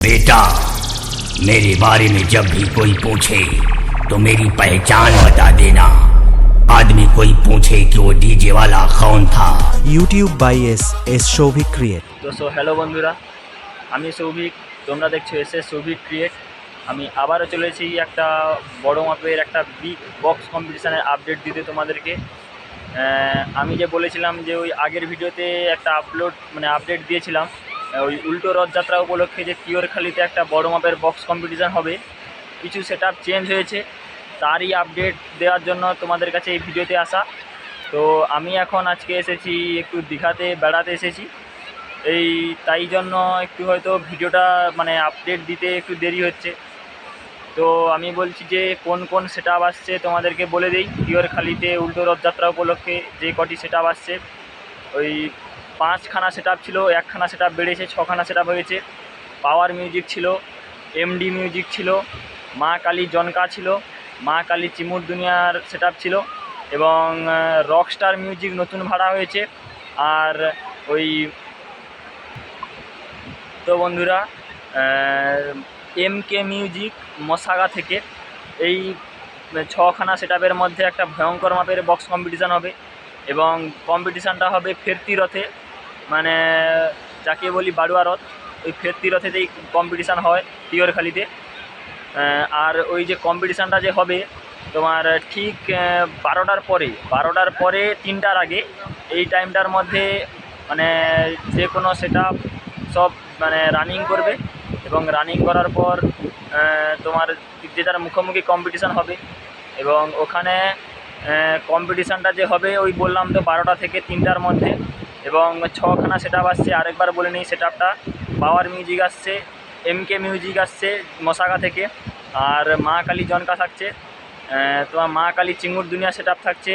बेटा, मेरे बारे में जब भी कोई पूछे तो मेरी पहचान बता देना। आदमी कोई पूछे कि वो डीजे वाला कौन था। YouTube by S Souvik create. তো হ্যালো বন্ধুরা, আমি সৌভিক, তোমরা দেখছো এস সৌভিক ক্রিয়েট। আমি আবারও চলেছি একটা বড় মাপের একটা বিগ বক্স কম্পিটিশানের আপডেট দিতে তোমাদেরকে। আমি যে বলেছিলাম যে ওই আগের ভিডিওতে একটা আপডেট দিয়েছিলাম ওই উল্টো রথযাত্রা উপলক্ষে যে কিওরখালিতে একটা বড় মাপের বক্স কম্পিটিশান হবে, কিছু সেটআপ চেঞ্জ হয়েছে, তারই আপডেট দেওয়ার জন্য তোমাদের কাছে এই ভিডিওতে আসা। তো আমি এখন আজকে এসেছি একটু দীঘাতে বেড়াতে এসেছি, তাই জন্য একটু হয়তো ভিডিওটা আপডেট দিতে একটু দেরি হচ্ছে। তো আমি বলছি যে কোন কোন সেটআপ আসছে তোমাদেরকে বলে দিই। কিওরখালিতে উল্টো রথযাত্রা উপলক্ষে যে কটি সেটআপ আসছে, ওই 5খানা সেটআপ ছিল, 1খানা সেটআপ বেড়েছে, 6খানা সেটআপ হয়েছে। পাওয়ার মিউজিক ছিল, এমডি মিউজিক ছিল, মা কালী জনকা ছিল, মা কালী চিমুর দুনিয়ার সেটআপ ছিল, এবং রকস্টার মিউজিক নতুন ভাড়া হয়েছে। আর ওই তো বন্ধুরা, এমকে মিউজিক মশাগা থেকে এই 6খানা সেটআপের মধ্যে একটা ভয়ঙ্কর মাপের বক্স কম্পিটিশান হবে, এবং কম্পিটিশানটা হবে ফেরতি রথে, যাকে বলি বাড়ুয়া রথ, ওই ফেরতি রথেতেই কম্পিটিশান হয় কিওরখালিতে। আর ওই যে কম্পিটিশানটা যে হবে তোমার ঠিক 12টার পরে 3টার আগে, এই টাইমটার মধ্যে যে কোনো সেটআপ সব রানিং করবে, এবং রানিং করার পর তোমার যে যার মুখোমুখি কম্পিটিশান হবে। এবং ওখানে কম্পিটিশানটা যে হবে ওই বললাম তো 12টা থেকে 3টার মধ্যে, এবং 6খানা সেটআপ আসছে। আরেকবার বলে নিই সেটআপটা: পাওয়ার মিউজিক আসছে, এমকে মিউজিক আসছে মশাগা থেকে, আর মা কালী জনকা থাকছে, তোমার মা কালী চিঙ্গুর দুনিয়া সেটআপ থাকছে,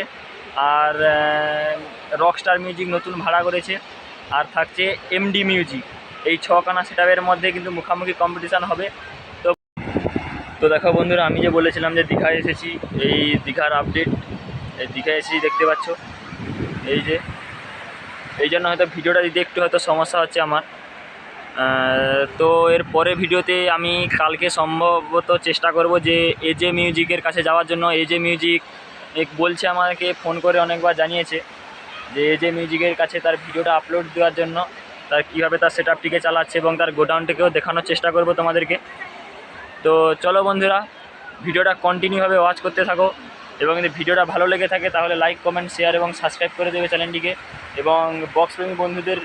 আর রকস্টার মিউজিক নতুন ভাড়া করেছে, আর থাকছে এমডি মিউজিক। এই 6খানা সেটআপের মধ্যে কিন্তু মুখোমুখি কম্পিটিশান হবে। তো দেখো বন্ধুরা, আমি যে বলেছিলাম যে দীঘায় এসেছি, এই দীঘার আপডেট, এই দীঘায় এসেছি দেখতে পাচ্ছ। এই জন্য হয়তো ভিডিওটা দিতে একটু হয়তো সমস্যা হচ্ছে আমার। তো এর পরে ভিডিওতে আমি কালকে সম্ভবত চেষ্টা করব যে এজে মিউজিকের কাছে যাওয়ার জন্য। এজে মিউজিক বলছে, আমাকে ফোন করে অনেকবার জানিয়েছে যে এজে মিউজিকের কাছে তার ভিডিওটা আপলোড দেওয়ার জন্য, তার কীভাবে তার সেটআপটিকে চালাচ্ছে এবং তার গোডাউনটিকেও দেখানোর চেষ্টা করব তোমাদেরকে। তো চলো বন্ধুরা, ভিডিওটা কন্টিনিউভাবে ওয়াচ করতে থাকো, এবং যদি ভিডিওটা ভালো লেগে থাকে তাহলে লাইক, কমেন্ট, শেয়ার এবং সাবস্ক্রাইব করে দেবে চ্যানেলটিকে। এবং বক্সপ্রেমী বন্ধুদের,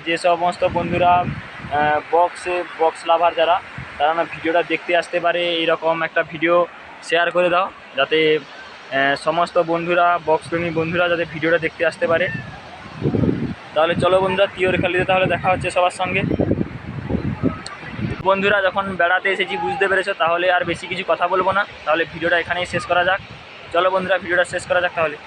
যে সমস্ত বন্ধুরা বক্স লাভার তারা ভিডিওটা দেখতে আসতে পারে, এইরকম একটা ভিডিও শেয়ার করে দাও, যাতে সমস্ত বন্ধুরা, বক্সপ্রেমী বন্ধুরা যাতে ভিডিওটা দেখতে আসতে পারে। তাহলে চলো বন্ধুরা, কিওরখালিতে তাহলে দেখা হচ্ছে সবার সঙ্গে। বন্ধুরা, যখন বেড়াতে এসেছি বুঝতে পেরেছো, তাহলে আর বেশি কিছু কথা বলবো না, তাহলে ভিডিওটা এখানেই শেষ করা যাক। চলো বন্ধুরা, ভিডিওটা শেষ করা যাক তাহলে।